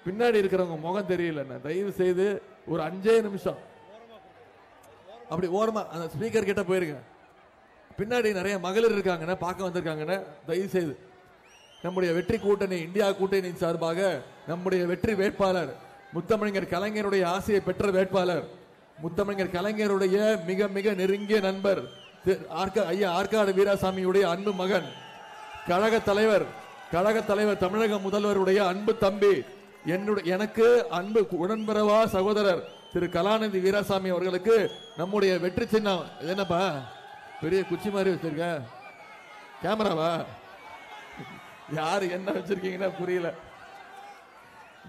பின்னாடி இருக்கிறவங்க முகம் தெரியல. தயவு செய்து ஒரு 5 நிமிஷம் அப்படி ஓரமா அந்த ஸ்பீக்கர் கிட்ட போயிருங்க. பின்னாடி நிறைய மகளிர் இருக்காங்கன்னு பார்க்க வந்திருக்காங்கன்னு தயவு செய்து நம்முடைய வெற்றி கூட்டணி இந்தியா கூட்டணியின் சார்பாக நம்முடைய வெற்றி வேட்பாளர் முத்தமிழர் கலைஞருடைய ஆசையை பெற்ற வேட்பாளர் முத்தமிழர் கலைஞருடைய மிக மிக நெருங்கிய நண்பர் ஐயா ஆற்காடு வீராசாமியுடைய அன்பு மகன் கழக தலைவர் தமிழக முதல்வருடைய அன்பு தம்பி எனக்கு அன்பு உடன்பிறவா சகோதரர் திரு கலாநிதி வீராசாமி அவர்களுக்கு நம்முடைய வெற்றி சின்னம் என்னப்பா பெரிய குச்சி மாதிரி வச்சிருக்க கேமராவா யாரு என்ன வச்சிருக்கீங்கன்னா புரியல.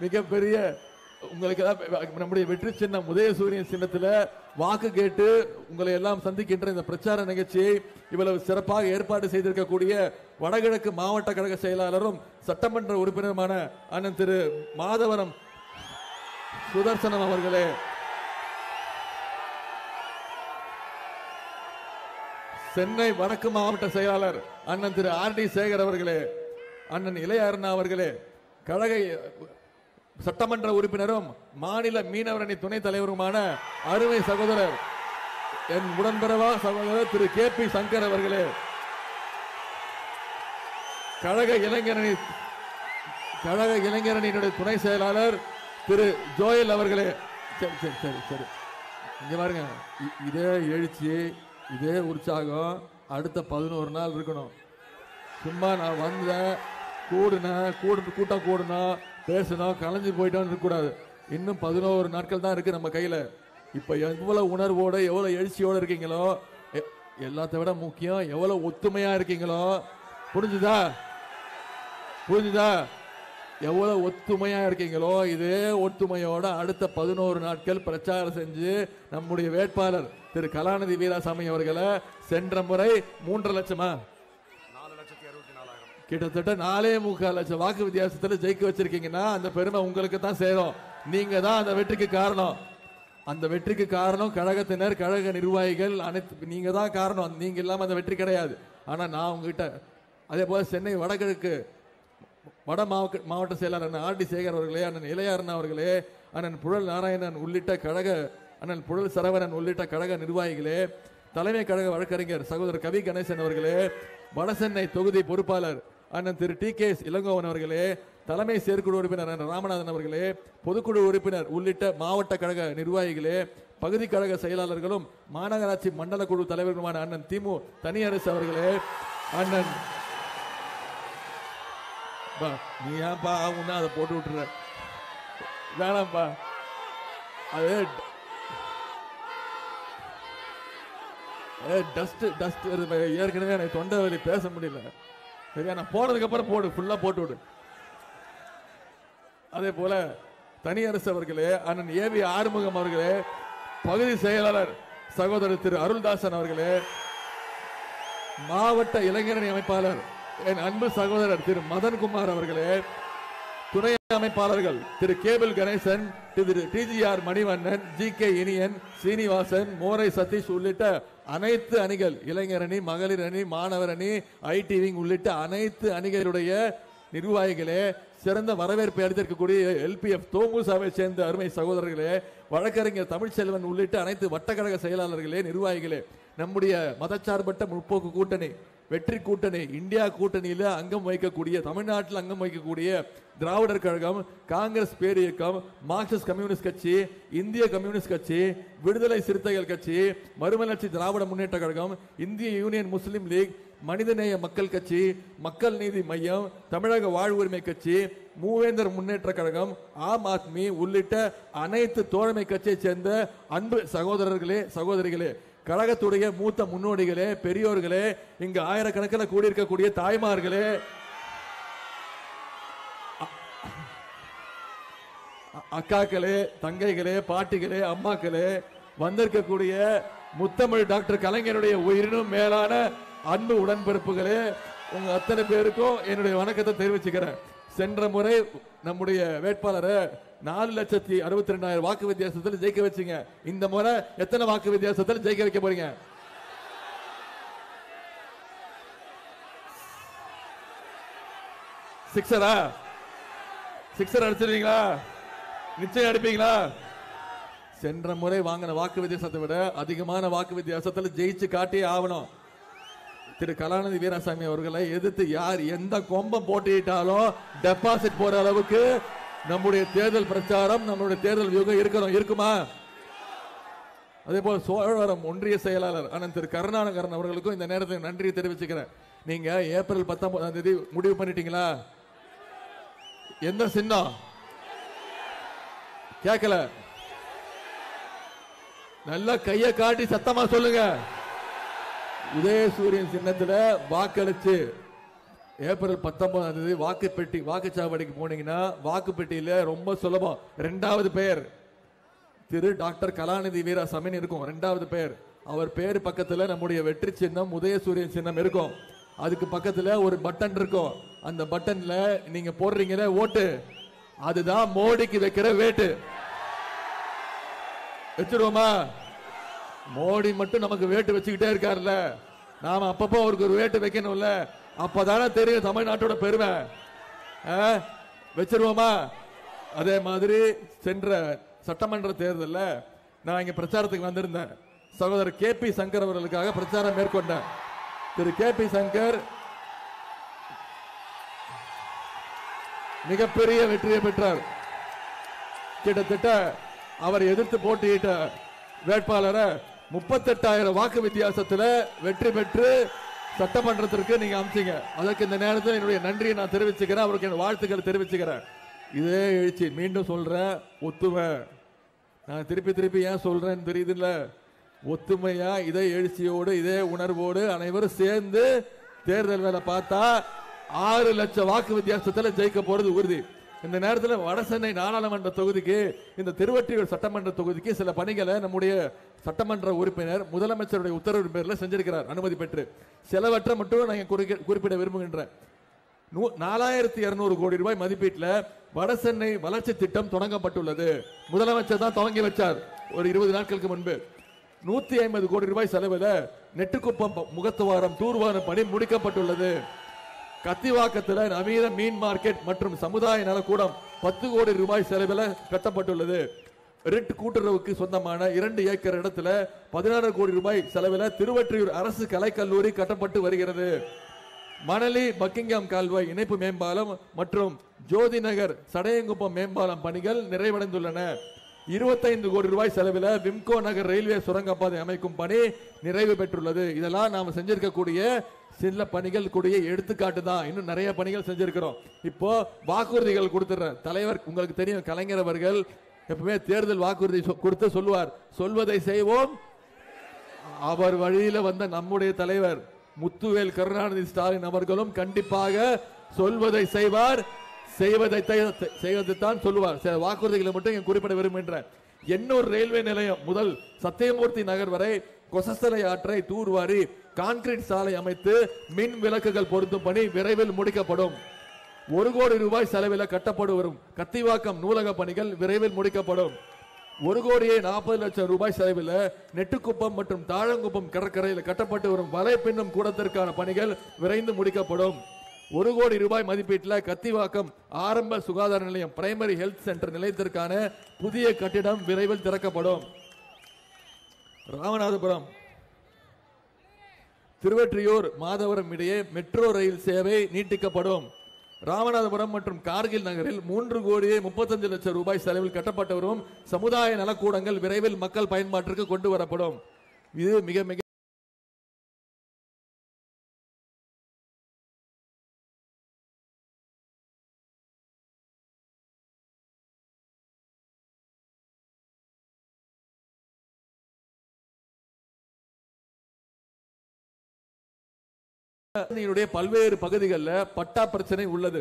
மிகப்பெரிய உங்களுக்கு நம்முடைய வெற்றி சின்னம் உதயசூரியன் சின்னத்தில் வாக்கு கேட்டு உங்களை எல்லாம் சந்திக்கின்ற இந்த பிரச்சார நிகழ்ச்சியை இவ்வளவு சிறப்பாக ஏற்பாடு செய்திருக்கக்கூடிய வடகிழக்கு மாவட்ட கழக செயலாளரும் சட்டமன்ற உறுப்பினருமான அண்ணன் திரு மாதவரம் சுதர்சனம் அவர்களே, சென்னை வடக்கு மாவட்ட செயலாளர் அண்ணன் திரு ஆர் டி சேகர் அவர்களே, அண்ணன் இளையண்ணா அவர்களே, கழக சட்டமன்ற உறுப்பினரும் மாநில மீனவரணி துணைத் தலைவருமான அருமை சகோதரர் என் உடன்பிறவா சகோதரர் திரு கே பி சங்கர் அவர்களே, கழக இளைஞரணியினுடைய துணை செயலாளர் திரு ஜோயல் அவர்களே. சரி சரி சரி சரி இங்க பாருங்க, இதே எழுச்சி இதே உற்சாகம் அடுத்த 11 நாள் இருக்கணும். சும்மா நான் வந்தேன் கூட்டம் கூடணும் பேசணும் கலைஞ்சு போயிட்டோன்னு இருக்கக்கூடாது. இன்னும் 11 நாட்கள் தான் இருக்கு நம்ம கையில. இப்ப எவ்வளவு உணர்வோட எவ்வளவு எழுச்சியோட இருக்கீங்களோ, எல்லாத்த விட முக்கியம் எவ்வளவு ஒத்துமையா இருக்கீங்களோ. புரிஞ்சுதா? எவ்வளவு ஒத்துமையா இருக்கீங்களோ இதே ஒத்துமையோட அடுத்த 11 நாட்கள் பிரச்சாரம் செஞ்சு நம்முடைய வேட்பாளர் திரு கலாநிதி வீராசாமி அவர்களை சென்ற முறை 3.5 லட்சமா கிட்டத்தட்ட 4.25 லட்சம் வாக்கு வித்தியாசத்தில் ஜெயிக்க வச்சிருக்கீங்கன்னா அந்த பெருமை உங்களுக்கு தான் சேரும். நீங்க தான் அந்த வெற்றிக்கு காரணம். அந்த வெற்றிக்கு காரணம் கழகத்தினர் கழக நிர்வாகிகள் அனைத்து நீங்க தான் காரணம். நீங்க இல்லாம அந்த வெற்றி கிடையாது. ஆனா நான் உங்ககிட்ட அதே போல சென்னை வடகிழக்கு வட மாவட்ட செயலாளர் ஆர் டி சேகர் அவர்களே, அண்ணன் இளையண்ணா அவர்களே, அண்ணன் புழல் நாராயணன் உள்ளிட்ட கழக அண்ணன் புழல் சரவணன் உள்ளிட்ட கழக நிர்வாகிகளே, தலைமை கழக வழக்கறிஞர் சகோதரர் கவி கணேசன் அவர்களே, வடசென்னை தொகுதி பொறுப்பாளர் அண்ணன் திரு டி கே இளங்கோவன் அவர்களே, தலைமை செயற்குழு உறுப்பினர் அண்ணன் ராமநாதன் அவர்களே, பொதுக்குழு உறுப்பினர் உள்ளிட்ட மாவட்ட கழக நிர்வாகிகளே, பகுதி கழக செயலாளர்களும் மாநகராட்சி மண்டல குழு தலைவர்களுமான அண்ணன் திமு தனியரசு அவர்களே, அண்ணன் நீ ஏன்பா உன்னா அதை போட்டு விட்டுற வேணாம்ப்பா, அது டஸ்ட் ஏற்கனவே எனக்கு தொண்டை வலி பேச முடியல. சரியா? நான் போனதுக்கு அப்புறம் போடு ஃபுல்லா போட்டு விடு. அதே போல தனியரசு அவர்களே, அண்ணன் ஏவி ஆறுமுகம் அவர்களே, பகுதி செயலாளர் சகோதரர் திரு அருள்தாசன் அவர்களே, மாவட்ட இளைஞரணி அமைப்பாளர் என் அன்பு சகோதரர் திரு மதன்குமார் அவர்களே, துணை அமைப்பாளர்கள் Thiru cable Ganesan, Thiru TGR Manivannan, G K Iniyan, Srinivasan, Morai Sathish உள்ளிட்ட அனைத்து அணிகள், இளைஞரணி, மகளிர் அணி, மாணவர் அணி, ஐடி விங் உள்ளிட்ட அனைத்து அணிகளுடைய நிர்வாகிகளே, சிறந்த வரவேற்பை அளித்திருக்கக்கூடிய எல்பிஎஃப் தோமுசாவை சேர்ந்த அருமை சகோதரர்களே, வழக்கறிஞர் தமிழ்ச்செல்வன் உள்ளிட்ட அனைத்து வட்டக்கழக செயலாளர்களே, நிர்வாகிகளே, நம்முடைய மதச்சார்பற்ற முற்போக்கு கூட்டணி வெற்றி கூட்டணி இந்தியா கூட்டணியில அங்கம் வகிக்கக்கூடிய தமிழ்நாட்டில் அங்கம் வகிக்கக்கூடிய திராவிடர் கழகம், காங்கிரஸ் பேரியக்கம், மார்க்சிஸ்ட் கம்யூனிஸ்ட் கட்சி, இந்திய கம்யூனிஸ்ட் கட்சி, விடுதலை சிறுத்தைகள் கட்சி, மறுமலர்ச்சி திராவிட முன்னேற்ற கழகம், இந்திய யூனியன் முஸ்லிம் லீக், மனிதநேய மக்கள் கட்சி, மக்கள் நீதி மையம், தமிழக வாழ்வுரிமை கட்சி, மூவேந்தர் முன்னேற்ற கழகம், ஆம் ஆத்மி உள்ளிட்ட அனைத்து தோழமை கட்சியை சேர்ந்த அன்பு சகோதரர்களே சகோதரிகளே, கழகத்துடைய மூத்த முன்னோடிகளே, பெரியோர்களே, இங்கு ஆயிரக்கணக்கில் கூடியிருக்கக்கூடிய தாய்மார்களே, அக்காக்களே, தங்கைகளே, பாட்டிகளே, அம்மாக்களே, வந்திருக்கக்கூடிய முத்தமிழ் டாக்டர் கலைஞருடைய உயிரினும் மேலான அன்பு உடன்பிறப்புகளே, உங்க அத்தனை பேருக்கும் என்னுடைய வணக்கத்தை தெரிவிச்சுக்கிறேன். சென்ற முறை நம்முடைய வேட்பாளரை 4,62,000 வாக்கு வித்தியாசத்தில் ஜெயிக்க வச்சீங்க. இந்த முறை எத்தனை வாக்கு வித்தியாசத்தில் ஜெயிக்க வைக்க போறீங்க? சிக்ஸரா? சிக்ஸர் அடிச்சிருவீங்களா? நிச்சயம் அடிப்பீங்களா? சென்ற முறை வாங்கின வாக்கு வித்தியாசத்தை விட அதிகமான வாக்கு வித்தியாசத்தில் ஜெயிச்சு காட்டியே ஆகணும். திரு கலாநிதி வீராசாமி அவர்களை எதிர்த்து யார் எந்த கொம்பம் போட்டியிட்டாலும் டெபாசிட் போற அளவுக்கு நம்முடைய தேர்தல் பிரச்சாரம், நம்முடைய தேர்தல் வியூகம் இருக்குமா? அதே போல சோழவரம் ஒன்றிய செயலாளர் அண்ணன் திரு கருணாகரன் அவர்களுக்கும் இந்த நேரத்தில் நன்றி தெரிவிச்சுக்கிறேன். நீங்க ஏப்ரல் 19ஆம் தேதி முடிவு பண்ணிட்டீங்களா? எந்த சின்னம் கேட்கல? நல்லா கையை காட்டி சத்தமா சொல்லுங்க. உதயசூரியன் சின்னத்தில் வாக்களிச்சு ஏப்ரல் 19ஆம் தேதி வாக்குப்பெட்டி வாக்குச்சாவடிக்கு போனீங்கன்னா வாக்குப்பெட்டியில ரொம்ப சுலபம். 2வது பெயர் திரு டாக்டர் கலாநிதி வீராசாமி இருக்கும். 2வது பெயர் அவர் பேர் பக்கத்துல நம்முடைய வெற்றி சின்னம் உதயசூரியன் சின்னம் இருக்கும். அதுக்கு பக்கத்துல ஒரு பட்டன் இருக்கும். அந்த பட்டன்ல நீங்க போடுறீங்களே ஓட்டு, அதுதான் மோடிக்கு வைக்கிற வேட்டு. வச்சிருவோமா? மோடி மட்டும் நமக்கு வேட்டு வச்சுக்கிட்டே இருக்காருல்ல, நாம அப்பப்போ அவருக்கு ஒரு வேட்டு வைக்கணும்ல. அப்பதானே தெரியும் தமிழ்நாட்டோட பெருமை. வச்சிருவோமா? அதே மாதிரி சென்ற சட்டமன்ற தேர்தலில் நான் இங்க பிரச்சாரத்துக்கு வந்திருந்தேன். சகோதரர் கே பி சங்கர் அவர்களுக்காக பிரச்சாரம் மேற்கொண்டேன். திரு கே பி சங்கர் மிகப்பெரிய வெற்றியை பெற்றார். கிட்டத்தட்ட அவர் எதிர்த்து போட்டியிட்ட வேட்பாளரை 38,000 வாக்கு வித்தியாசத்தில் வெற்றி பெற்று சட்டமன்றத்திற்கு நீங்க அமைச்சீங்க. அதற்கு இந்த நேரத்தில் என்னுடைய நன்றியை நான் தெரிவிச்சுக்கிறேன், அவருக்கு என் வாழ்த்துக்கள் தெரிவிச்சுக்கிறேன். இதே எழுச்சி மீண்டும் சொல்றேன், ஒத்துமை. நான் திருப்பி ஏன் சொல்றேன்னு தெரியுதுல்ல? ஒத்துமையா இதே எழுச்சியோடு இதே உணர்வோடு அனைவரும் சேர்ந்து தேர்தல் வேலை பார்த்தா 6 லட்சம் வாக்கு வித்தியாசத்தில் ஜெயிக்க போறது உறுதி. இந்த நேரத்தில் வடசென்னை நாடாளுமன்ற தொகுதிக்கு, இந்த திருவொற்றியூர் சட்டமன்ற தொகுதிக்கு சில பணிகளை நம்முடைய சட்டமன்ற உறுப்பினர் முதலமைச்சருடைய உத்தரவின் பேரில் செஞ்சிருக்கிறார், அனுமதி பெற்று. சிலவற்றை மட்டும் நான் குறிப்பிட விரும்புகின்றேன். 4200 கோடி ரூபாய் மதிப்பீட்டில் வடசென்னை வளர்ச்சி திட்டம் தொடங்கப்பட்டுள்ளது. முதலமைச்சர் தான் துவங்கி வச்சார் ஒரு 20 நாட்களுக்கு முன்பு. 150 கோடி ரூபாய் செலவில் நெட்டுக்குப்பம் முகத்துவாரம் தூர்வாரும் பணி முடிக்கப்பட்டுள்ளது. கத்திவாக்கத்தில் நவீன மீன் மார்க்கெட் மற்றும் சமுதாய நலக்கூடம் 10 கோடி ரூபாய் செலவில் கட்டப்பட்டுள்ளது. ரிட் கூட்டுறவுக்கு சொந்தமான 2 ஏக்கர் இடத்துல 16 கோடி ரூபாய் செலவில் திருவொற்றியூர் அரசு கலைக்கல்லூரி கட்டப்பட்டு வருகிறது. மணலி பக்கிங்ஹாம் கால்வாய் இணைப்பு மேம்பாலம் மற்றும் ஜோதி நகர் சடையங்குப்பம் மேம்பாலம் பணிகள் நிறைவடைந்துள்ளன. 25 கோடி ரூபாய் செலவில் விம்கோ நகர் ரயில்வே சுரங்கப்பாதை அமைக்கும் பணி நிறைவு பெற்றுள்ளது. இதெல்லாம் நாம செஞ்சிருக்கக்கூடிய சில பணிகள் கூடிய எடுத்துக்காட்டு தான். இன்னும் நிறைய பணிகள் செஞ்சிருக்கிறோம். இப்போ வாக்குறுதிகள் கொடுத்துறேன். தலைவர் உங்களுக்கு தெரியும், கலைஞர் அவர்கள் எப்பவுமே தேர்தல் வாக்குறுதி கொடுத்து சொல்லுவார், சொல்வதை செய்வோம். அவர் வழியில வந்த நம்முடைய தலைவர் முத்துவேல் கருணாநிதி ஸ்டாலின் அவர்களும் கண்டிப்பாக சொல்வதை செய்வார், செய்வதைத்தான் சொல்லுவார். சில வாக்குறுதிகளை மட்டும் குறிப்பிட விரும்புகின்றேன். எண்ணூர் ரயில்வே நிலையம் முதல் சத்தியமூர்த்தி நகர் வரை கொசஸ்தலை ஆற்றை தூர்வாரி கான்கிரீட் சாலை அமைத்து மின் விளக்குகள் பொருத்தும் பணி விரைவில் முடிக்கப்படும். 1 கோடி ரூபாய் செலவில் கட்டப்பட்டு வரும் கத்திவாக்கம் நூலக பணிகள் விரைவில் முடிக்கப்படும். 1,40,00,000 ரூபாய் செலவில் நெட்டுக்குப்பம் மற்றும் தாழங்குப்பம் கடற்கரையில் கட்டப்பட்டு வரும் வலை பின்னும் கூடத்திற்கான பணிகள் விரைந்து முடிக்கப்படும். 1 கோடி ரூபாய் மதிப்பீட்டில் கத்திவாக்கம் ஆரம்ப சுகாதார நிலையம் பிரைமரி ஹெல்த் சென்டர் நிலையத்திற்கான புதிய கட்டிடம் விரைவில் திறக்கப்படும். ராமநாதபுரம் திருவொற்றியூர் மாதவரம் இடையே மெட்ரோ ரயில் சேவை நீட்டிக்கப்படும். ராமநாதபுரம் மற்றும் கார்கில் நகரில் 3,35,00,000 ரூபாய் செலவில் கட்டப்பட்டு வரும் சமுதாய நலக்கூடங்கள் விரைவில் மக்கள் பயன்பாட்டிற்கு கொண்டு வரப்படும். இது மிக மிக பல்வேறு பகுதிகளில் பட்டா பிரச்சனை உள்ளது.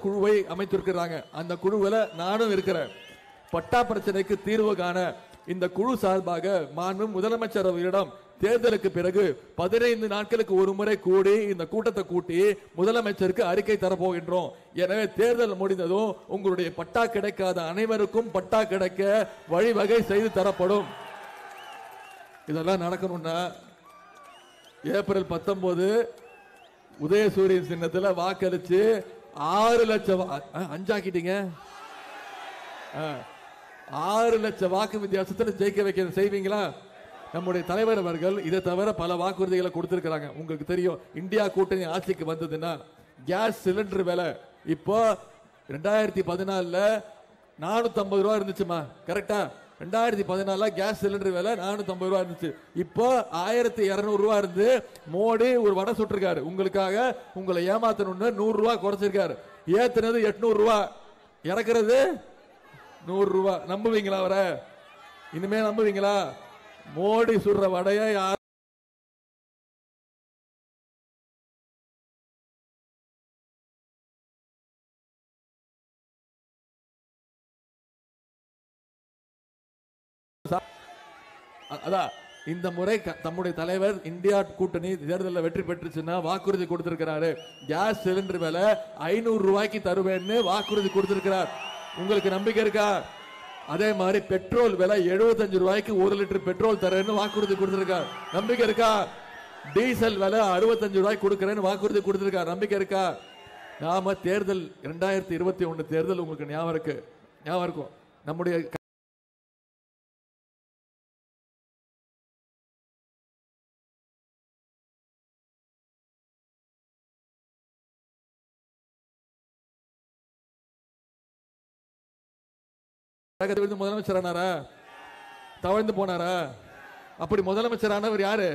குழுவை அமைத்திருக்கிறாங்க. அந்த குழுவில் நானும் இருக்கிறேன். பட்டா பிரச்சனைக்கு தீர்வு காண இந்த குழு சார்பாக மாண்பு முதலமைச்சர் அவர்களிடம் தேர்தலுக்கு பிறகு 15 நாட்களுக்கு ஒரு முறை கூடி இந்த கூட்டத்தை கூட்டி முதலமைச்சருக்கு அறிக்கை தரப்போகின்றோம். எனவே தேர்தல் முடிந்ததும் உங்களுடைய பட்டா கிடைக்காத அனைவருக்கும் பட்டா கிடைக்க வழிவகை செய்து தரப்படும். இதெல்லாம் நடக்கணும்னா ஏப்ரல் 19 உதயசூரியன் சின்னத்தில் வாக்களிச்சு 6 லட்சம் 5 ஆக்கிட்டீங்க. 6 லட்சம் வாக்கு வித்தியாசத்தில் ஜெயிக்க வைக்க செய்வீங்களா? நம்முடைய தலைவர் அவர்கள் இதை தவிர பல வாக்குறுதிகளை கொடுத்திருக்கிறாங்க. உங்களுக்கு தெரியும், இந்தியா கூட்டணி ஆட்சிக்கு வந்ததுன்னா கேஸ் சிலிண்டர் விலை இப்போ 2014 450 ரூபா இருந்துச்சுமா, கரெக்டா? 2014 கேஸ் சிலிண்டர் விலை 450 ரூபா இருந்துச்சு. இப்போ 1200 ரூபா இருந்து மோடி ஒரு வடை சுட்டிருக்காரு. உங்களுக்காக உங்களை ஏமாத்தணும்னு 100 ரூபா குறைச்சிருக்காரு. ஏத்துனது 800 ரூபா, இறக்குறது 100 ரூபா. நம்புவீங்களா அவரை? இனிமே நம்புவீங்களா? மோடி சுடுற வடைய யார் அதான் இந்த முறை தம்முடைய தலைவர் இந்தியா கூட்டணி தேர்தலில் வெற்றி பெற்றுச்சுன்னா வாக்குறுதி கொடுத்திருக்கிறாரு. கேஸ் சிலிண்டர் விலை 500 ரூபாய்க்கு தருவேன்னு வாக்குறுதி கொடுத்திருக்கிறார். உங்களுக்கு நம்பிக்கை இருக்கா? அதே மாதிரி பெட்ரோல் விலை 75 ரூபாய்க்கு 1 லிட்டர் பெட்ரோல் தரேன்னு வாக்குறுதி கொடுத்திருக்கார். நம்பிக்கை இருக்கா? டீசல் விலை 65 ரூபாய்க்கு கொடுக்கிறேன்னு வாக்குறுதி கொடுத்திருக்கார். நம்பிக்கை இருக்கா? நாம தேர்தல் 2021 தேர்தல் உங்களுக்கு ஞாபகம் இருக்கும். நம்முடைய முதலமைச்சர் ஆனாரா? தவழ்ந்து போனாரா? அப்படி முதலமைச்சர் ஆனவர் யாரு?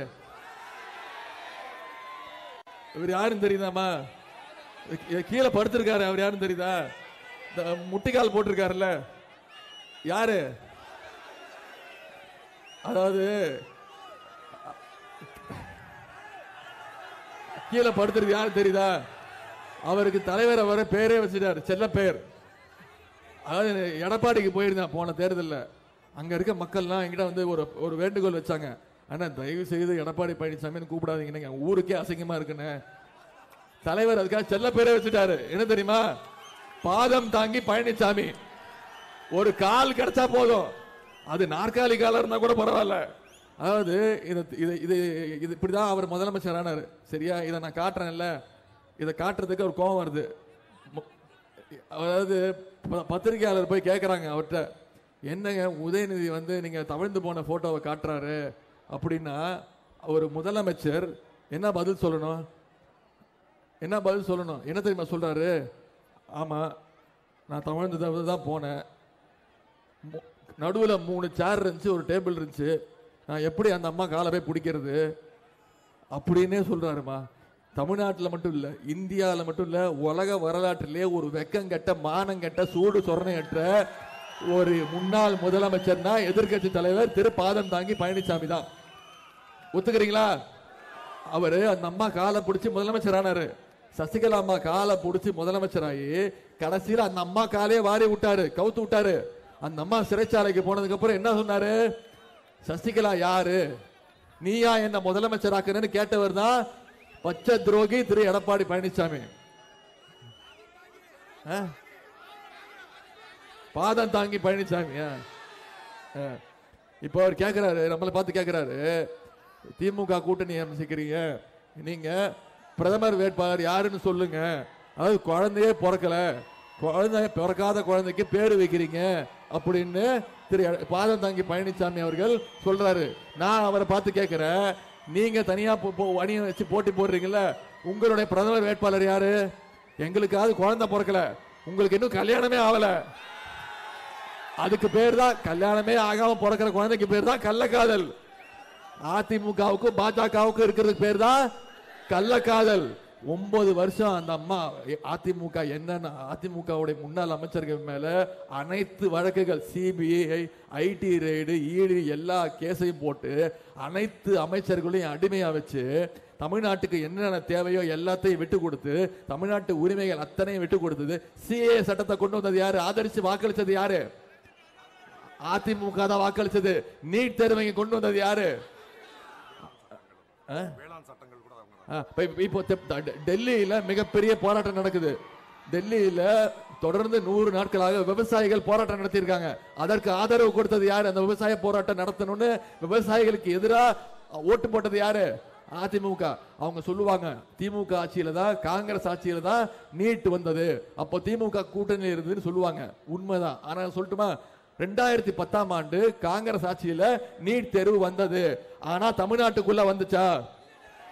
இவர் யாருன்னு தெரியுதாமா? கீழே படுத்திருக்காரு, அவர் யாருன்னு தெரியுதா? முட்டிக்கால் போட்டிருக்காருல்ல, யாரு? அதாவது கீழே படுத்திருக்கு யாரு தெரியுதா? அவருக்கு தலைவர் அவரை பேரே வச்சுட்டாரு, செல்ல பெயர். அதாவது எடப்பாடிக்கு போயிருந்தேன் போன தேர்தலில். அங்க இருக்க மக்கள்லாம் என்கிட்ட வந்து ஒரு வேண்டுகோள் வச்சாங்க. ஆனா தயவு செய்து எடப்பாடி பழனிசாமின்னு கூப்பிடாதீங்க, ஊருக்கே அசிங்கமா இருக்குன்னு. தலைவர் அதுக்காக செல்ல பேரே வச்சுட்டாரு. என்ன தெரியுமா? பாதம் தாங்கி பழனிசாமி. ஒரு கால் கிடைச்சா போதும், அது நாற்காலி காலம் இருந்தா கூட பரவாயில்ல. அதாவது இது இப்படிதான் அவர் முதலமைச்சர் ஆனாரு. சரியா? இதை நான் காட்டுறேன்ல, இதை காட்டுறதுக்கு அவர் கோபம் வருது. அதாவது பத்திரிகையாளர் போய் கேட்கறாங்க அவர்கிட்ட, என்னங்க உதயநிதி வந்து நீங்க தவழ்ந்து போன போட்டோவை காட்டுறாரு அப்படின்னா ஒரு முதலமைச்சர் என்ன பதில் சொல்லணும்? என்ன தெரியுமா சொல்றாரு? ஆமா, நான் தவழ்ந்து தான் போனேன், நடுவில் 3 சேர் இருந்துச்சு, ஒரு டேபிள் இருந்துச்சு, நான் எப்படி அந்த அம்மா காலை போய் பிடிக்கிறது அப்படின்னே சொல்றாருமா. தமிழ்நாட்டில் மட்டும் இல்ல, இந்தியாவில் மட்டும் இல்ல, உலக வரலாற்றிலே ஒரு வெக்கங்கட்ட மானங்கட்ட சூடு சொரணையற்ற ஒரு முன்னாள் முதலமைச்சர்னா எதிர்கட்சி தலைவர் திரு பாதம் தாங்கி பழனிசாமி தான். ஒத்துக்கிறீங்களா? அவரு அந்த அம்மா காலை பிடிச்சி முதலமைச்சர் ஆனாரு. சசிகலா அம்மா காலை பிடிச்சி முதலமைச்சர் ஆகி கடைசியில் அந்த அம்மா காலையே வாரி விட்டாரு, கவுத்து விட்டாரு. அந்த அம்மா சிறைச்சாலைக்கு போனதுக்கு அப்புறம் என்ன சொன்னாரு? சசிகலா யாரு, நீயா என்ன முதலமைச்சர் ஆக்குறேன்னு கேட்டவர் தான் பச்சை துரோகி திரு எடப்பாடி பழனிசாமி. பாதம் தாங்கி பழனிசாமி. இப்ப அவர் கேட்கிறாரு, நம்மளை பார்த்து கேட்கிறாரு, திமுக கூட்டணி அமைச்சிக்கிறீங்க, நீங்க பிரதமர் வேட்பாளர் யாருன்னு சொல்லுங்க. அதாவது குழந்தையே பிறக்காத குழந்தைக்கு பேரு வைக்கிறீங்க அப்படின்னு திரு பாதம் தாங்கி பழனிசாமி அவர்கள் சொல்றாரு. நான் அவரை பார்த்து கேட்கிறேன், நீங்க தனியா அணியை வச்சு போட்டி போடுறீங்கல்ல, உங்களுடைய பிரதமர் வேட்பாளர் யாரு? எங்களுக்காவது குழந்தை பிறக்கல, உங்களுக்கு இன்னும் கல்யாணமே ஆகல. அதுக்கு பேர் தான், கல்யாணமே ஆகாம பிறக்கிற குழந்தைக்கு பேர் தான் கள்ளக்காதல். அதிமுகவுக்கும் பாஜகவுக்கும் இருக்கிறதுக்கு பேர் தான் கள்ளக்காதல். 9 வருஷம் அந்த அம்மா அதிமுக என்னன்னா அதிமுகவுடைய முன்னாள் அமைச்சர்கள் மேல அனைத்து வழக்குகள், சிபிஐ, ஐடி ரெய்டு, ஈடு எல்லா கேஸையும் போட்டு அனைத்து அமைச்சர்களையும் அடிமையா வச்சு தமிழ்நாட்டுக்கு என்னென்ன தேவையோ எல்லாத்தையும் விட்டு கொடுத்து தமிழ்நாட்டு உரிமைகள் அத்தனையும் விட்டு கொடுத்தது. சிஏ சட்டத்தை கொண்டு வந்தது யாரு? ஆதரிச்சு வாக்களிச்சது யாரு? அதிமுக தான் வாக்களிச்சது. நீட் தேர்வை கொண்டு வந்தது யாரு? இப்போ டெல்லியில மிகப்பெரிய போராட்டம் நடக்குது. டெல்லியில தொடர்ந்து 100 நாட்களாக விவசாயிகள் போராட்டம் நடத்தியிருக்காங்க. அதற்கு ஆதரவு கொடுத்தது யாரு? அந்த விவசாய போராட்டம் நடத்தணும்னு விவசாயிகளுக்கு எதிராக ஓட்டு போட்டது யாரு? அதிமுக. அவங்க சொல்லுவாங்க திமுக ஆட்சியில தான், காங்கிரஸ் ஆட்சியில தான் நீட் வந்தது, அப்போ திமுக கூட்டணி இருந்ததுன்னு சொல்லுவாங்க. உண்மைதான். ஆனா சொல்லட்டுமா, 2010ஆம் ஆண்டு காங்கிரஸ் ஆட்சியில நீட் தேர்வு வந்தது. ஆனா தமிழ்நாட்டுக்குள்ள வந்துச்சா?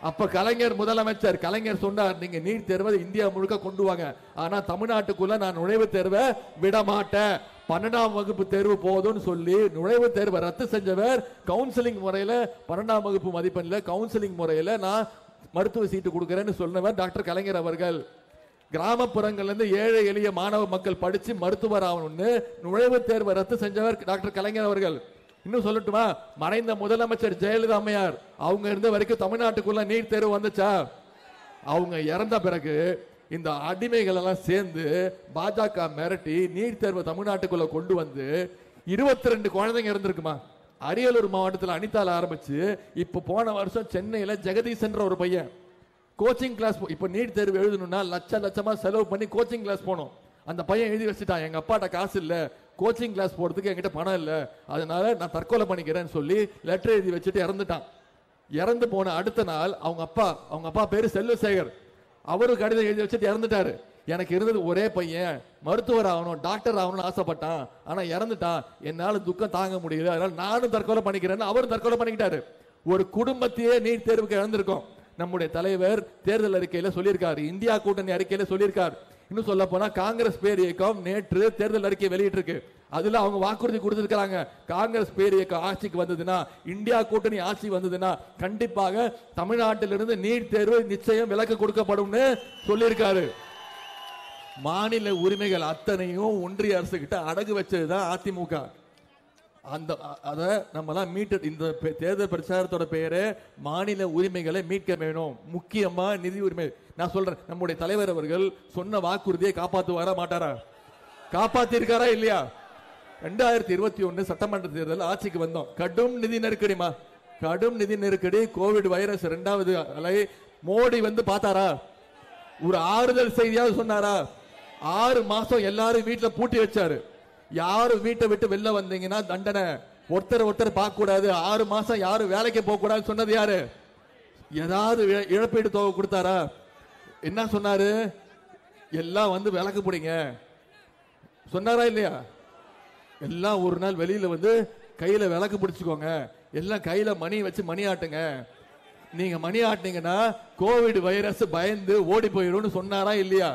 அப்ப கலைஞர் முதலமைச்சர், கலைஞர் சொன்னார் நீங்க நீட் தேர்வை இந்தியா முழுக்க கொண்டு வாங்க, ஆனா தமிழ்நாட்டுக்குள்ள நான் நுழைவுத் தேர்வை விட மாட்டேன், 12ஆம் வகுப்பு தேர்வு போதும்னு சொல்லி நுழைவுத் தேர்வை ரத்து செஞ்சவர் கவுன்சிலிங் முறையில 12ஆம் வகுப்பு மதிப்பெண்ல கவுன்சிலிங் முறையில நான் மருத்துவ சீட்டு கொடுக்கிறேன்னு சொன்னவர் டாக்டர் கலைஞர் அவர்கள். கிராமப்புறங்கள்ல இருந்து ஏழை எளிய மாணவ மக்கள் படிச்சு மருத்துவர் ஆகணும்னு நுழைவுத் தேர்வை ரத்து செஞ்சவர் டாக்டர் கலைஞர் அவர்கள். இன்னும் சொல்லட்டுமா, மறைந்த முதலமைச்சர் ஜெயலலிதா அம்மையார் அவங்க இருந்த வரைக்கும் தமிழ்நாட்டுக்குள்ள நீட் தேர்வு வந்துச்சா? அவங்க இறந்த பிறகு இந்த அடிமைகள் எல்லாம் சேர்ந்து பாஜக மிரட்டி நீட் தேர்வு தமிழ்நாட்டுக்குள்ள கொண்டு வந்து 22 குழந்தைங்க இருந்திருக்குமா. அரியலூர் மாவட்டத்தில் அனிதால ஆரம்பிச்சு இப்ப போன வருஷம் சென்னையில ஜெகதீஷ் ஒரு பையன் கோச்சிங் கிளாஸ், இப்ப நீட் தேர்வு எழுதணும்னா லட்சமா செலவு பண்ணி கோச்சிங் கிளாஸ் போனோம். அந்த பையன் எழுதி வச்சுட்டான், எங்க அப்பாட்ட காசு இல்ல, கோச்சிங் கிளாஸ் போறதுக்கு என்கிட்ட பணம் இல்ல, அதனால நான் தற்கொலை பண்ணிக்கிறேன்னு சொல்லி லெட்டர் எழுதி வச்சுட்டு இறந்துட்டான். இறந்து போன அடுத்த நாள் அவங்க அப்பா பேரு செல்வசேகர், அவரு கடிதம் எழுதி வச்சுட்டு இறந்துட்டாரு. எனக்கு இருந்தது ஒரே பையன், மருத்துவர் ஆகணும் டாக்டர் ஆகணும்னு ஆசைப்பட்டான், ஆனா இறந்துட்டான், என்னால துக்கம் தாங்க முடியல, அதனால நானும் தற்கொலை பண்ணிக்கிறேன்னு அவரும் தற்கொலை பண்ணிக்கிட்டாரு. ஒரு குடும்பத்தையே நீட் தேர்வுக்கு இழந்திருக்கோம். நம்முடைய தலைவர் தேர்தல் அறிக்கையில சொல்லியிருக்காரு, இந்தியா கூட்டணி அறிக்கையில சொல்லியிருக்காரு. இன்னும் சொல்ல போனா காங்கிரஸ் பேர் இயக்கம் நேற்று தேர்தல் அறிக்கை வெளியிட்டு இருக்கு. அதுல அவங்க வாக்குறுதி கொடுத்திருக்காங்க, காங்கிரஸ் பேர் இயக்கம் ஆட்சிக்கு வந்ததுன்னா, இந்தியா கூட்டணி ஆட்சி வந்ததுன்னா கண்டிப்பாக தமிழ்நாட்டிலிருந்து நீட் தேர்வு நிச்சயம் விலக்கு கொடுக்கப்படும் சொல்லியிருக்காரு. மாநில உரிமைகள் அத்தனையும் ஒன்றிய அரசு கிட்ட அடகு வச்சதுதான் அதிமுக. நம்ம மீட்டு இந்த தேர்தல் பிரச்சாரத்தோட பெயரே மாநில உரிமைகளை மீட்க வேணும், முக்கியமா நிதி உரிமை. நான் சொல்றேன், நம்முடைய தலைவர் அவர்கள் சொன்ன வாக்குறுதியை காப்பாற்றுவாரா மாட்டாரா? காப்பாத்தி இருக்காரா இல்லையா? 2021 சட்டமன்ற தேர்தல் ஆட்சிக்கு வந்தோம், கடும் நிதி நெருக்கடிமா, கடும் நிதி நெருக்கடி, கோவிட் வைரஸ் 2வது அலை. மோடி வந்து பார்த்தாரா? ஒரு ஆறுதல் செய்தியாவது சொன்னாரா? 6 மாசம் எல்லாரும் வீட்டுல பூட்டி வச்சாரு. யாரும் வீட்டை விட்டு வெளில வந்தீங்கன்னா தண்டனை, ஒருத்தர் பார்க்க கூடாது, 6 மாசம் யாரும் வேலைக்கு போக கூடாது சொன்னது யாரு? ஏதாவது இழப்பீடு தொகை கொடுத்தாரா? என்ன சொன்னாரு? எல்லாம் வந்து விளக்கு பிடிங்க சொன்னாரா இல்லையா? எல்லாம் ஒரு நாள் வெளியில வந்து கையில விளக்கு பிடிச்சுக்கோங்க, எல்லாம் கையில மணி வச்சு மணி ஆட்டுங்க, நீங்க மணி ஆட்டினீங்கன்னா கோவிட் வைரஸ் பயந்து ஓடி போயிடும் சொன்னாரா இல்லையா?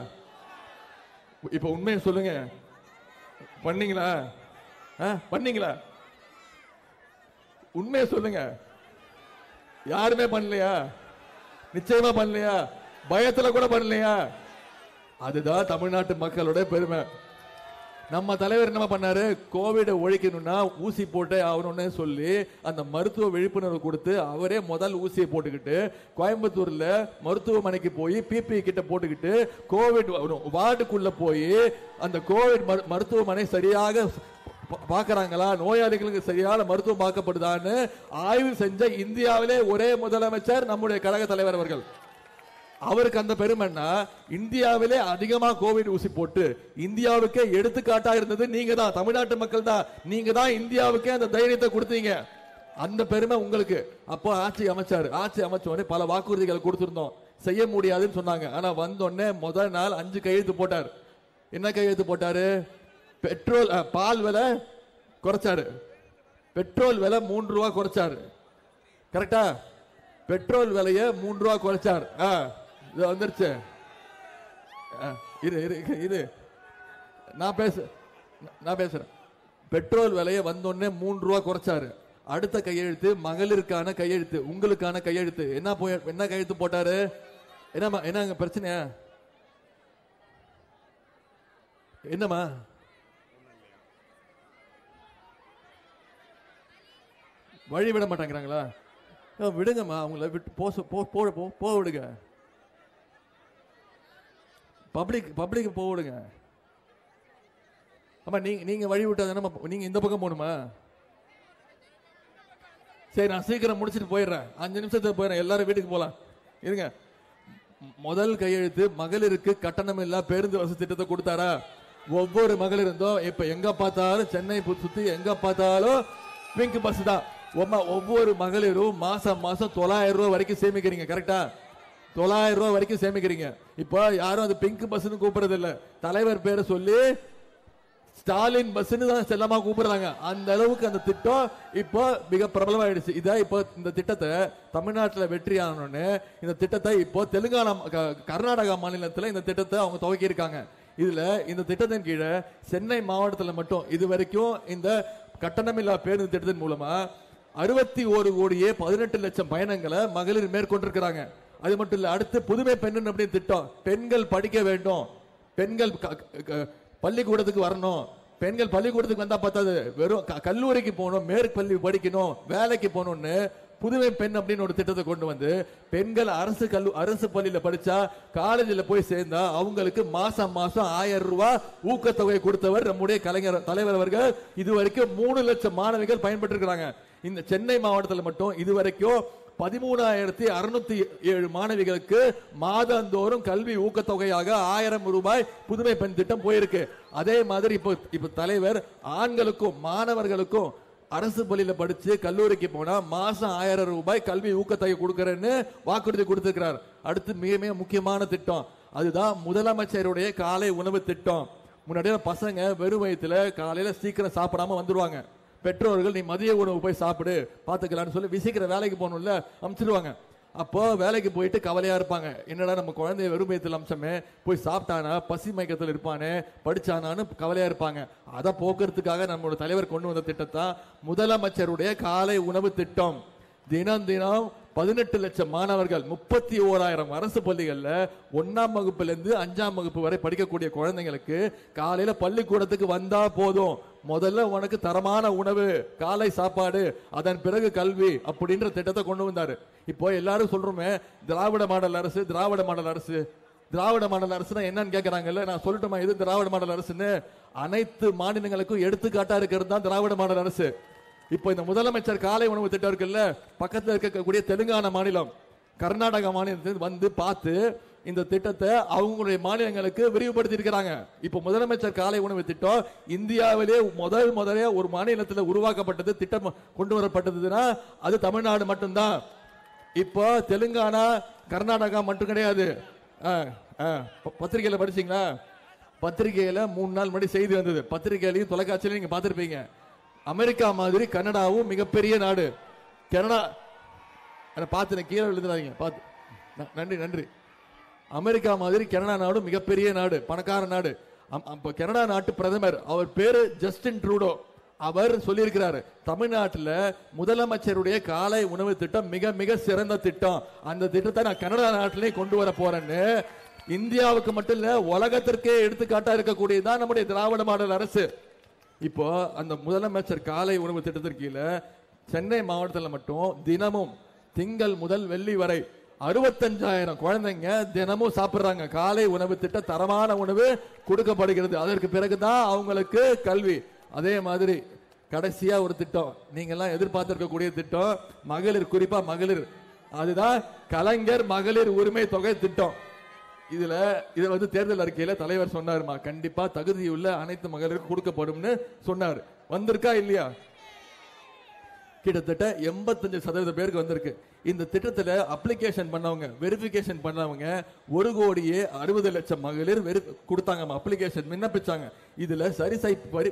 இப்ப உண்மையை சொல்லுங்க, பண்ணீங்களா? பண்ணீங்களா? உண்மையை சொல்லுங்க. யாருமே பண்ணலையா? நிச்சயமா பண்ணலையா? பயத்துல கூட பண்ணலையா? அதுதான் தமிழ்நாட்டு மக்களோட பெருமை. நம்ம தலைவர் என்ன பண்ணாரு? கோவிட ஒழிக்கணும்னா ஊசி போட்டே ஆகணும்னு சொல்லி அந்த மருத்துவ விழிப்புணர்வு கொடுத்து அவரே முதல் ஊசியை போட்டுக்கிட்டு கோயம்புத்தூர்ல மருத்துவமனைக்கு போய் பிபி கிட்ட போட்டுக்கிட்டு கோவிட் வார்டுக்குள்ள போய் அந்த கோவிட் மருத்துவமனை சரியாக பார்க்கறாங்களா, நோயாளிகளுக்கு சரியான மருத்துவம் பார்க்கப்படுதான்னு ஆய்வு செஞ்ச இந்தியாவிலே ஒரே முதலமைச்சர் நம்முடைய கழக தலைவர் அவர்கள். அவருக்கு அந்த பெருமைன்னா, இந்தியாவிலே அதிகமா கோவிட் ஊசி போட்டு இந்தியாவுக்கே எடுத்துக்காட்டா இருந்தது நீங்க தான், தமிழ்நாட்டு மக்கள் தான். நீங்க தான் இந்தியாவுக்கே அந்த தைரியத்தை கொடுத்தீங்க. அந்த பெருமை உங்களுக்கு. அப்போ ஆட்சி அமைச்சாரு. ஆட்சி அமைச்ச உடனே பல வாக்குறுதிகள் கொடுத்திருந்தோம், செய்ய முடியாதுன்னு சொன்னாங்க. ஆனா வந்தோடனே முதல் நாள் 5 கையெழுத்து போட்டார். என்ன கையெழுத்து போட்டாரு? பெட்ரோல் பால் விலை குறைச்சாரு, பெட்ரோல் விலை 3 ரூபா குறைச்சாரு. கரெக்டா? பெட்ரோல் விலைய 3 ரூபா குறைச்சார். இது வந்துருச்சு. இது நான் பேசுறேன். பெட்ரோல் விலையை வந்தோடனே 3 ரூபா குறைச்சாரு. அடுத்த கையெழுத்து மகளிருக்கான கையெழுத்து, உங்களுக்கான கையெழுத்து. என்ன கையெழுத்து போட்டாரு? என்னங்க பிரச்சனை? என்னமா வழி விட மாட்டாங்கிறாங்களா? விடுங்கம்மா, அவங்கள விட்டு போக விடுங்க, பப்ளிக் போக விடுங்க. ஆமா, நீங்க வழி விட்டா நீங்க இந்த பக்கம் போகணுமா? சரி, நான் சீக்கிரம் முடிச்சுட்டு போயிடுறேன், 5 நிமிஷத்துல போயிடுறேன், எல்லாரும் வீட்டுக்கு போலாம். இருங்க, முதல் கையெழுத்து மகளிருக்கு கட்டணம் இல்லா பேருந்து வசதி திட்டத்தை கொடுத்தாரா? ஒவ்வொரு மகளிருந்தோ இப்ப எங்க பார்த்தாலும் சென்னை சுத்தி எங்க பார்த்தாலும் பிங்க் பஸ் தான். ஒவ்வொரு மகளிரும் மாசம் 900 ரூபாய் வரைக்கும் சேமிக்கிறீங்க. கரெக்டா? 900 ரூபாய் வரைக்கும் சேமிக்கிறீங்க. இப்போ யாரும் அது பிங்க் பஸ் கூப்பிடுறது இல்ல, தலைவர் பேரை சொல்லி ஸ்டாலின் பஸ் தான் செல்லமா கூப்பிடுறாங்க. அந்த அளவுக்கு அந்த திட்டம் இப்போ மிக பிரபலமாயிடுச்சு. இதான் இப்போ இந்த திட்டத்தை தமிழ்நாட்டில் வெற்றி ஆனோன்னு இந்த திட்டத்தை இப்போ தெலுங்கானா கர்நாடகா மாநிலத்தில் இந்த திட்டத்தை அவங்க துவக்கி இருக்காங்க. இதுல இந்த திட்டத்தின் கீழே சென்னை மாவட்டத்தில் மட்டும் இது வரைக்கும் இந்த கட்டணமில்லா பேருந்து திட்டத்தின் மூலமா 61 கோடியே 18 லட்சம் பயணங்களை மகளிர் மேற்கொண்டிருக்கிறாங்க. அது மட்டும் இல்ல, அடுத்து புதுமை பெண் அப்படின்னு திட்டம். பெண்கள் படிக்க வேண்டும், பெண்கள் பள்ளிக்கூடத்துக்கு வரணும், பெண்கள் பள்ளிக்கூடத்துக்கு வந்தா பார்த்தாது, வெறும் கல்லூரிக்கு போகணும், மேற்பள்ளி படிக்கணும், வேலைக்கு போகணும்னு புதுமை பெண் அப்படின்னு ஒரு திட்டத்தை கொண்டு வந்து பெண்கள் அரசு பள்ளியில படிச்சா காலேஜில் போய் சேர்ந்தா அவங்களுக்கு மாசம் 1000 ரூபாய் ஊக்கத்தொகை கொடுத்தவர் நம்முடைய தலைவர் அவர்கள். இதுவரைக்கும் 3 லட்சம் மாணவிகள் பயன்பெற்று இருக்கிறாங்க. இந்த சென்னை மாவட்டத்தில் மட்டும் இதுவரைக்கும் 13,607 மாணவிகளுக்கு மாதந்தோறும் கல்வி ஊக்கத்தொகையாக 1000 ரூபாய் புதுமை பெண் திட்டம் போயிருக்கு. அதே மாதிரி இப்ப தலைவர் ஆண்களுக்கும் மாணவர்களுக்கும் அரசு பள்ளியில படிச்சு கல்லூரிக்கு போனா மாசம் 1000 ரூபாய் கல்வி ஊக்கத்தொகை கொடுக்கறேன்னு வாக்குறுதி கொடுத்திருக்கிறார். அடுத்து மிக மிக முக்கியமான திட்டம், அதுதான் முதலமைச்சருடைய காலை உணவு திட்டம். முன்னாடி பசங்க வெறும் வயிற்றுல காலையில சீக்கிரம் சாப்பிடாம வந்துருவாங்க. பெற்றோர்கள் நீ மதிய உணவு போய் சாப்பிடு பாத்துக்கலாம்னு சொல்லி விசிக்கிற வேலைக்கு போகணும்ல அனுப்பிச்சிடுவாங்க. அப்போ வேலைக்கு போயிட்டு கவலையா இருப்பாங்க, என்னடா நம்ம குழந்தைய வெறும் வயிற்றுல அம்சமே போய் சாப்பிட்டானா பசி மயக்கத்தில் இருப்பானே படிச்சானான்னு கவலையா இருப்பாங்க. அதை போக்குறதுக்காக நம்மளோட தலைவர் கொண்டு வந்த திட்டத்தான் முதலமைச்சருடைய காலை உணவு திட்டம். தினம் தினம் 18 லட்சம் மாணவர்கள் 31,000 அரசு பள்ளிகள்ல 1ஆம் வகுப்புல இருந்து 5ஆம் வகுப்பு வரை படிக்கக்கூடிய குழந்தைங்களுக்கு காலையில பள்ளிக்கூடத்துக்கு வந்தா போதும், முதல்ல உனக்கு தரமான உணவு காலை சாப்பாடு, அதன் பிறகு கல்வி அப்படின்ற திட்டத்தை கொண்டு வந்தாரு. இப்போ எல்லாரும் சொல்றோமே திராவிட மாடல் அரசு, திராவிட மாடல் அரசு. திராவிட மாடல் அரசுனா என்னன்னு கேட்கறாங்கல்ல, நான் சொல்லட்டுமா இது திராவிட மாடல் அரசுன்னு? அனைத்து மாநிலங்களுக்கும் எடுத்துக்காட்டா இருக்கிறது தான் திராவிட மாடல் அரசு. இப்போ இந்த முதலமைச்சர் காலை உணவு திட்டம் இருக்குல்ல, பக்கத்தில் இருக்கக்கூடிய தெலுங்கானா மாநிலம், கர்நாடகா மாநிலத்தில் வந்து பார்த்து இந்த திட்டத்தை அவங்களுடைய மாநிலங்களுக்கு விரிவுபடுத்தி இருக்கிறாங்க. இப்போ முதலமைச்சர் காலை உணவு திட்டம் இந்தியாவிலே முதலே ஒரு மாநிலத்தில் உருவாக்கப்பட்டது, திட்டம் கொண்டு வரப்பட்டதுன்னா அது தமிழ்நாடு மட்டும்தான். இப்போ தெலுங்கானா கர்நாடகா மட்டும் கிடையாது. பத்திரிகையில படிச்சீங்களா? பத்திரிகையில 3 நாள் முன்னாடி செய்தி வந்தது, பத்திரிகையிலையும் தொலைக்காட்சியிலையும் நீங்க பார்த்திருப்பீங்க. அமெரிக்கா மாதிரி கனடாவும் மிகப்பெரிய நாடு. கனடா பார்த்து கீழே விழுந்துடாதீங்க, பார்த்து நன்றி நன்றி. அமெரிக்கா மாதிரி கனடா நாடும் மிகப்பெரிய நாடு, பணக்கார நாடு. கனடா நாட்டு பிரதமர் அவர் பேரு ஜஸ்டின் ட்ரூடோ, அவர் சொல்லியிருக்கிறாரு தமிழ்நாட்டில் முதலமைச்சருடைய காலை உணவு திட்டம் மிக மிக சிறந்த திட்டம், அந்த திட்டத்தை நான் கனடா நாட்டிலே கொண்டு வர போறேன்னு. இந்தியாவுக்கு மட்டும் இல்ல உலகத்திற்கே எடுத்துக்காட்டா இருக்கக்கூடியதான் நம்முடைய திராவிட மாடல் அரசு. இப்போ அந்த முதலமைச்சர் காலை உணவு திட்டத்திற்கு கீழே சென்னை மாவட்டத்தில் மட்டும் தினமும் திங்கள் முதல் வெள்ளி வரை 65,000 குழந்தைங்க தினமும் சாப்பிடுறாங்க. காலை உணவு திட்டம் தரமான உணவு கொடுக்கப்படுகிறது. அதற்கு பிறகுதான் அவங்களுக்கு கல்வி. அதே மாதிரி கடைசியா ஒரு திட்டம் நீங்க எல்லாம் எதிர்பார்த்திருக்கக்கூடிய திட்டம், மகளிர், குறிப்பா மகளிர், அதுதான் கலைஞர் மகளிர் உரிமை தொகை திட்டம். இத வந்து தேர்தல் அறிக்கையில தலைவர் சொன்னாருமா, கண்டிப்பா தகுதியுள்ள அனைத்து மகளிருக்கு கொடுக்கப்படும் சொன்னார். வந்திருக்கா இல்லையா? கிட்டத்தட்ட 85% பேருக்கு வந்திருக்கு. இந்த திட்டத்தில் அப்ளிகேஷன் பண்ணவங்க, வெரிஃபிகேஷன் பண்ணவங்க 1,60,00,000 மகளிர் கொடுத்தாங்க, அப்ளிகேஷன் விண்ணப்பிச்சாங்க. இதுல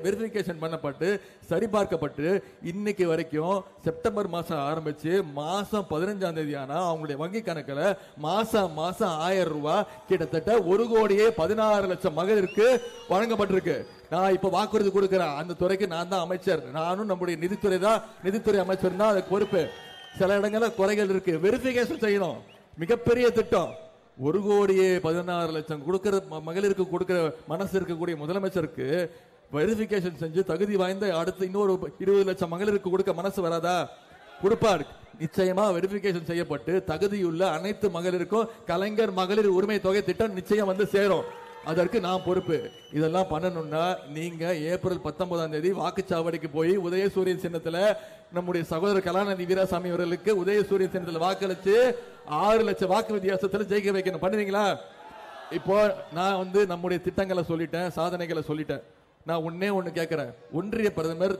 வெரிஃபிகேஷன் பண்ணப்பட்டு சரிபார்க்கப்பட்டு இன்னைக்கு வரைக்கும் செப்டம்பர் மாசம் ஆரம்பிச்சு மாசம் 15ஆம் தேதி ஆனா அவங்களுடைய வங்கி கணக்கில் மாசம் 1000 ரூபாய் கிட்டத்தட்ட 1,16,00,000 மகளிருக்கு வழங்கப்பட்டிருக்கு. நான் இப்ப வாக்குறுதி கொடுக்கிறேன், அந்த துறைக்கு நான் தான் அமைச்சர், நானும் நம்முடைய நிதித்துறை அமைச்சர் தான் அதுக்கு பொறுப்பு. சில இடங்கள்ல குறைகள் இருக்கு, வெரிஃபிகேஷன் செய்யணும். மிகப்பெரிய திட்டம், 1,16,00,000 கொடுக்கிற மகளிருக்கு கொடுக்கிற மனசு இருக்கக்கூடிய முதலமைச்சருக்கு வெரிஃபிகேஷன் செஞ்சு தகுதி வாய்ந்த அடுத்து இன்னொரு 20 லட்சம் மகளிருக்கு கொடுக்க மனசு வராதா? கொடுப்பார். நிச்சயமா வெரிஃபிகேஷன் செய்யப்பட்டு தகுதியுள்ள அனைத்து மகளிருக்கும் கலைஞர் மகளிர் உரிமை தொகை திட்டம் நிச்சயம் வந்து சேரும். அதற்கு நான் பொறுப்பு. இதெல்லாம் பண்ணணும்னா நீங்க ஏப்ரல் 19ஆம் தேதி வாக்குச்சாவடிக்கு போய் உதயசூரியன் சின்னத்துல நம்முடைய சகோதரர் கலாநிதி வீராசாமி அவர்களுக்கு உதயசூரியன் சின்னத்துல வாக்களிச்சு 6 லட்சம் வாக்கு வித்தியாசத்துல ஜெயிக்க வைக்கணும். பண்ணுவீங்களா? இப்போ நான் நம்முடைய திட்டங்களை சொல்லிட்டேன், சாதனைகளை சொல்லிட்டேன். நான் ஒண்ணு கேட்கிறேன். ஒன்றிய பிரதமர்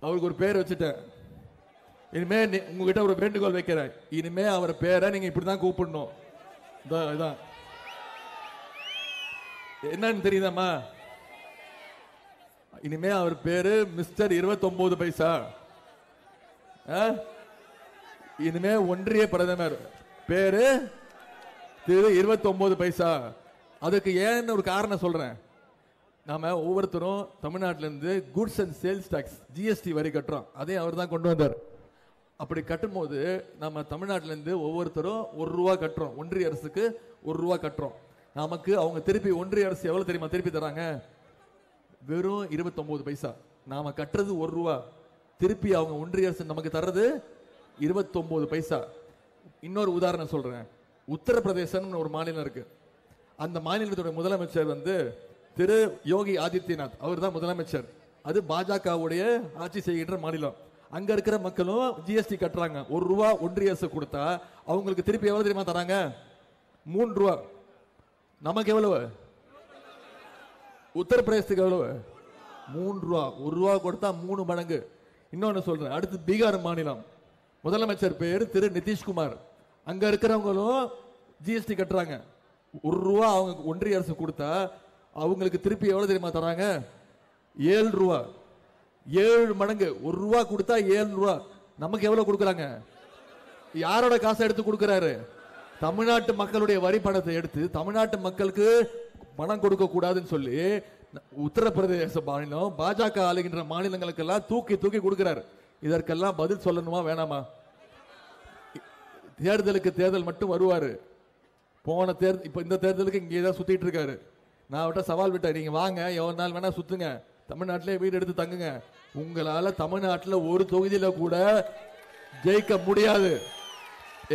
அவருக்கு ஒரு பேர் வச்சுட்டேன். இனிமே உங்ககிட்ட ஒரு வேண்டுகோள் வைக்கிறேன். இனிமே அவர் பேரை நீங்க இப்படிதான் கூப்பிடணும். என்னன்னு தெரியுதாமா? இனிமே அவர் பேரு மிஸ்டர் 29 பைசா. இனிமே ஒன்றிய பிரதமர் பேரு திரு 29 பைசா. அதுக்கு ஏன்னு ஒரு காரணம் சொல்றேன். நாம ஒவ்வொருத்தரும் தமிழ்நாட்டில இருந்து goods and sales tax GST வரி கட்டுறோம். அதே அவர் தான் கொண்டு வந்தார். அப்படி கட்டும் போது நம்ம தமிழ்நாட்டில இருந்து ஒவ்வொருத்தரும் 1 ரூபா கட்டுறோம். ஒன்றிய அரசுக்கு 1 ரூபா கட்டுறோம். நமக்கு அவங்க திருப்பி ஒன்றிய அரசு எவ்வளவு தெரியுமா திருப்பி தராங்க? வெறும் 29 பைசா. நாம கட்டுறது 1 ரூபா, திருப்பி அவங்க ஒன்றிய அரசு நமக்கு தர்றது 29 பைசா. இன்னொரு உதாரணம் சொல்றேன். உத்தரப்பிரதேசம் ஒரு மாநிலம் இருக்கு. அந்த மாநிலத்தோட முதலமைச்சர் திரு யோகி ஆதித்யநாத், அவர் தான் முதலமைச்சர். அது பாஜகவுடைய ஆட்சி செய்கின்ற மாநிலம். அங்க இருக்கிற மக்களும் ஜிஎஸ்டி கட்டுறாங்க. 1 ரூபா ஒன்றிய அரசு கொடுத்தா அவங்களுக்கு திருப்பி எவ்வளவு தெரியுமா தராங்க? 3 ரூபா. நமக்கு எவ்வளவு? உத்தரப்பிரதேசத்துக்கு எவ்வளவு? 3 ரூபா. 1 ரூபா கொடுத்தா 3 மடங்கு. இன்னொன்னு சொல்றேன். அடுத்து பீகார் மாநிலம் முதலமைச்சர் பேர் திரு நிதிஷ்குமார். அங்க இருக்கிறவங்களும் ஜிஎஸ்டி கட்டுறாங்க. 1 ரூபா அவங்க ஒன்றிய அரசு கொடுத்தா அவங்களுக்கு திருப்பி எவ்வளவு தெரியுமா தராங்க? 7 ரூபா. 7 மடங்கு. 1 ரூபா கொடுத்தா 7 ரூபா. நமக்கு எவ்வளவு கொடுக்கறாங்க? யாரோட காசை எடுத்து கொடுக்கிறாரு? தமிழ்நாட்டு மக்களுடைய வரி பணத்தை எடுத்து தமிழ்நாட்டு மக்களுக்கு பணம் கொடுக்க கூடாதுன்னு சொல்லி உத்தரப்பிரதேச மாநிலம் பாஜக ஆளுகின்ற மாநிலங்களுக்கெல்லாம் தூக்கி தூக்கி கொடுக்கிறார். இதற்கெல்லாம் பதில் சொல்லணுமா வேணாமா? தேர்தலுக்கு தேர்தல் மட்டும் வருவாரு. போன தேர்தல் இப்ப இந்த தேர்தலுக்கு இங்கே தான் சுத்திட்டு இருக்காரு. நான் விட்ட சவால் விட்டேன். நீங்க வாங்க, எவ்வளவு நாள் வேணா சுத்துங்க, தமிழ்நாட்டிலே வீடு எடுத்து தங்குங்க. உங்களால தமிழ்நாட்டில் ஒரு தொகுதியில கூட ஜெயிக்க முடியாது.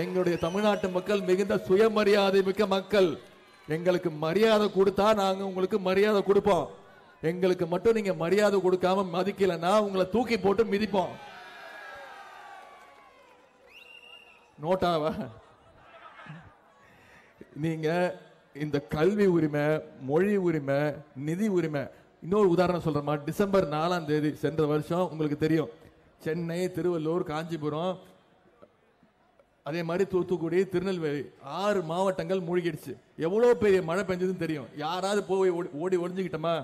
எங்களுடைய தமிழ்நாட்டு மக்கள் மிகுந்த சுயமரியாதை மிக்க மக்கள். எங்களுக்கு மரியாதை கொடுத்தா நாங்க உங்களுக்கு மரியாதை கொடுப்போம். எங்களுக்கு மட்டும் நீங்க மரியாதை கொடுக்காம மதிக்கலன்னா உங்களை தூக்கி போட்டு மிதிப்போம். நோட்டாவா? நீங்க இந்த கல்வி உரிமை, மொழி உரிமை, நிதி உரிமை. இன்னொரு உதாரணம் சொல்றேன். டிசம்பர் 4ஆம் தேதி சென்ற வருஷம் உங்களுக்கு தெரியும், சென்னை, திருவள்ளூர், காஞ்சிபுரம், அதே மாதிரி தூத்துக்குடி, திருநெல்வேலி 6 மாவட்டங்கள் மூழ்கிடுச்சு. எவ்வளவு பெரிய மழை பெஞ்சதுன்னு தெரியும். யாராவது போய் ஓடி ஒளிஞ்சுக்கிட்டோமா?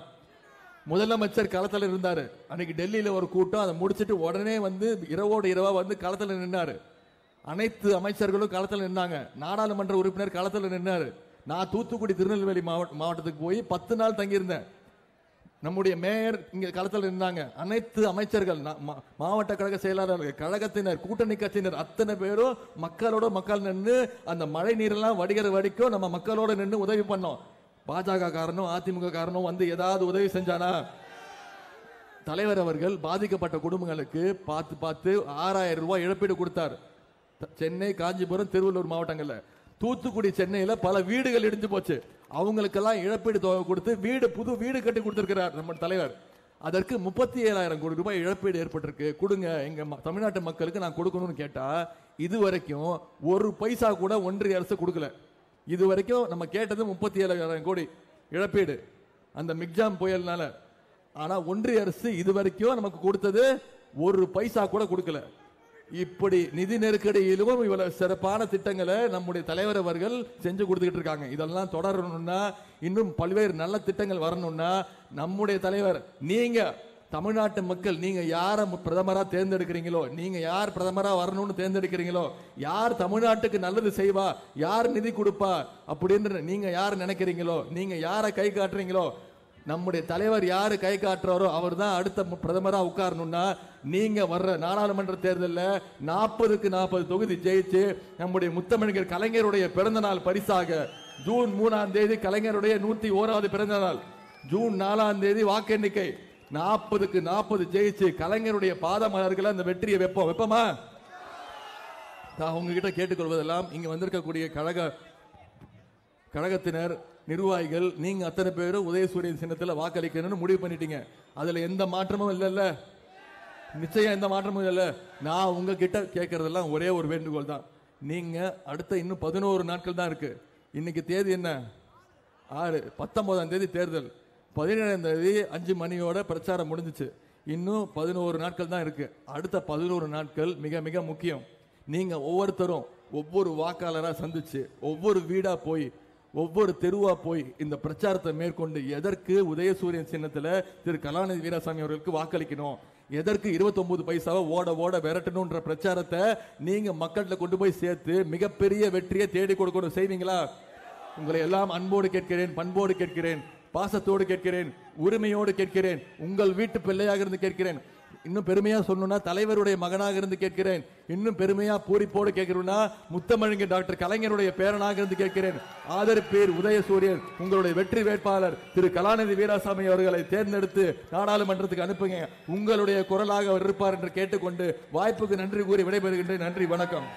முதலமைச்சர் களத்தில் இருந்தாரு. அன்னைக்கு டெல்லியில ஒரு கூட்டம், அதை முடிச்சிட்டு உடனே இரவோடு இரவா களத்தில் நின்னாரு. அனைத்து அமைச்சர்களும் களத்தில் நின்னாங்க. நாடாளுமன்ற உறுப்பினர் களத்தில் நின்னாரு. நான் தூத்துக்குடி, திருநெல்வேலி மாவட்டத்துக்கு போய் 10 நாள் தங்கியிருந்தேன். நம்முடைய மேயர் இங்க களத்தில் இருந்தாங்க. அனைத்து அமைச்சர்கள், மாவட்ட கழக செயலாளர்கள், கழகத்தினர், கூட்டணி கட்சியினர் அத்தனை பேரும் மக்களோட மக்கள் நின்று அந்த மழை நீரெல்லாம் வடிகிற வரைக்கும் நம்ம மக்களோட நின்று உதவி பண்ணோம். பாஜக காரணம், அதிமுக காரணம் ஏதாவது உதவி செஞ்சானா? தலைவர் அவர்கள் பாதிக்கப்பட்ட குடும்பங்களுக்கு பார்த்து 6000 ரூபாய் இழப்பீடு கொடுத்தார். சென்னை, காஞ்சிபுரம், திருவள்ளூர் மாவட்டங்கள்ல. தூத்துக்குடி, சென்னையில பல வீடுகள் இடிஞ்சு போச்சு. அவங்களுக்கெல்லாம் இழப்பீடு தொகை கொடுத்து புது வீடு கட்டி கொடுத்திருக்கிறார் நம்ம தலைவர். அதற்கு 37,000 கோடி ரூபாய் இழப்பீடு ஏற்பட்டிருக்கு. கொடுங்க, எங்க தமிழ்நாட்டு மக்களுக்கு நான் கொடுக்கணும்னு கேட்டா இதுவரைக்கும் 1 பைசா கூட ஒன்றிய அரசு கொடுக்கல. இதுவரைக்கும் நம்ம கேட்டது 37,000 கோடி இழப்பீடு அந்த மிக்ஜாம் புயல்னால. ஆனா ஒன்றிய அரசு இதுவரைக்கும் நமக்கு கொடுத்தது 1 பைசா கூட கொடுக்கல. இப்படி நிதி நெருக்கடியிலும் இவ்வளவு சிறப்பான திட்டங்களை நம்முடைய தலைவர் அவர்கள் செஞ்சு கொடுத்துக்கிட்டு இருக்காங்க. இதெல்லாம் தொடரணும்னா, இன்னும் பல்வேறு நல்ல திட்டங்கள் வரணும்னா நம்முடைய தலைவர், நீங்க தமிழ்நாட்டு மக்கள், நீங்க யார பிரதமரா தேர்ந்தெடுக்கிறீங்களோ, நீங்க யார் பிரதமரா வரணும்னு தேர்ந்தெடுக்கிறீங்களோ, யார் தமிழ்நாட்டுக்கு நல்லது செய்வா, யார் நிதி கொடுப்பா அப்படின்னு நீங்க யார் நினைக்கிறீங்களோ, நீங்க யாரை கை காட்டுறீங்களோ, நம்முடைய தலைவர் யாரு கை காட்டுறாரோ அவர் தான் அடுத்த பிரதமரா உட்காரணும்னா, நீங்க வர்ற நாடாளுமன்ற தேர்தலில் 40க்கு 40 தொகுதி ஜெயிச்சு நம்முடைய முத்தமிழர் கலைஞருடைய பிறந்த நாள் பரிசாக ஜூன் 3ஆம் தேதி கலைஞருடைய 101வது பிறந்த நாள், ஜூன் 4ஆம் தேதி வாக்கு எண்ணிக்கை, 40க்கு 40 ஜெயிச்சு கலைஞருடைய பாத மலர்களை அந்த வெற்றியை வைப்போமா? நான் உங்ககிட்ட கேட்டுக்கொள்வதெல்லாம், இங்க வந்திருக்கக்கூடிய கழகத்தினர் நிர்வாகிகள் நீங்க அத்தனை பேரும் உதயசூரியன் சின்னத்துல வாக்களிக்கணும்னு முடிவு பண்ணிட்டீங்க. அதுல எந்த மாற்றமும் இல்லைல்ல? நிச்சயம் எந்த மாற்றமும் இல்ல. நான் உங்ககிட்ட கேட்கறதெல்லாம் ஒரே ஒரு வேண்டுகோள் தான். நீங்க அடுத்த இன்னும் 11 நாட்கள் தான் இருக்கு. இன்னைக்கு தேதி என்ன? 6. 19ஆம் தேதி தேர்தல். 17ஆம் தேதி 5 மணியோட பிரச்சாரம் முடிஞ்சிச்சு. இன்னும் 11 நாட்கள் தான் இருக்கு. அடுத்த 11 நாட்கள் மிக மிக முக்கியம். நீங்க ஒவ்வொருத்தரும் ஒவ்வொரு வாக்காளரா சந்திச்சு ஒவ்வொரு வீடா போய் ஒவ்வொரு தெருவா போய் இந்த பிரச்சாரத்தை மேற்கொண்டு எதற்கு உதயசூரியன் சின்னத்துல திரு கலாநிதி வீராசாமி அவர்களுக்கு வாக்களிக்கணும், எதற்கு 29 பைசாவை ஓட ஓட விரட்டணும்ன்ற பிரச்சாரத்தை நீங்க மக்கள்கிட்ட கொண்டு போய் சேர்த்து மிகப்பெரிய வெற்றியை தேடி கொடுக்கணும். செய்வீங்களா? உங்களை எல்லாம் அன்போடு கேட்கிறேன், பண்போடு கேட்கிறேன், பாசத்தோடு கேட்கிறேன், உரிமையோடு கேட்கிறேன், உங்கள் வீட்டு பிள்ளையாக இருந்து கேட்கிறேன். இன்னும் பெருமையா சொல்லணும்னா தலைவருடைய மகனாக இருந்து கேட்கிறேன். இன்னும் பெருமையா பூரிப்போடு கேட்கிறோம்னா முத்தமிழறிஞர் டாக்டர் கலைஞருடைய பேரனாக இருந்து கேட்கிறேன். ஆதரிப்பீர் உதயசூரியன். உங்களுடைய வெற்றி வேட்பாளர் திரு கலாநிதி வீராசாமி அவர்களை தேர்ந்தெடுத்து நாடாளுமன்றத்துக்கு அனுப்புங்க. உங்களுடைய குரலாக அவர் இருப்பார் என்று கேட்டுக்கொண்டு வாய்ப்புக்கு நன்றி கூறி விடைபெறுகின்றேன். நன்றி, வணக்கம்.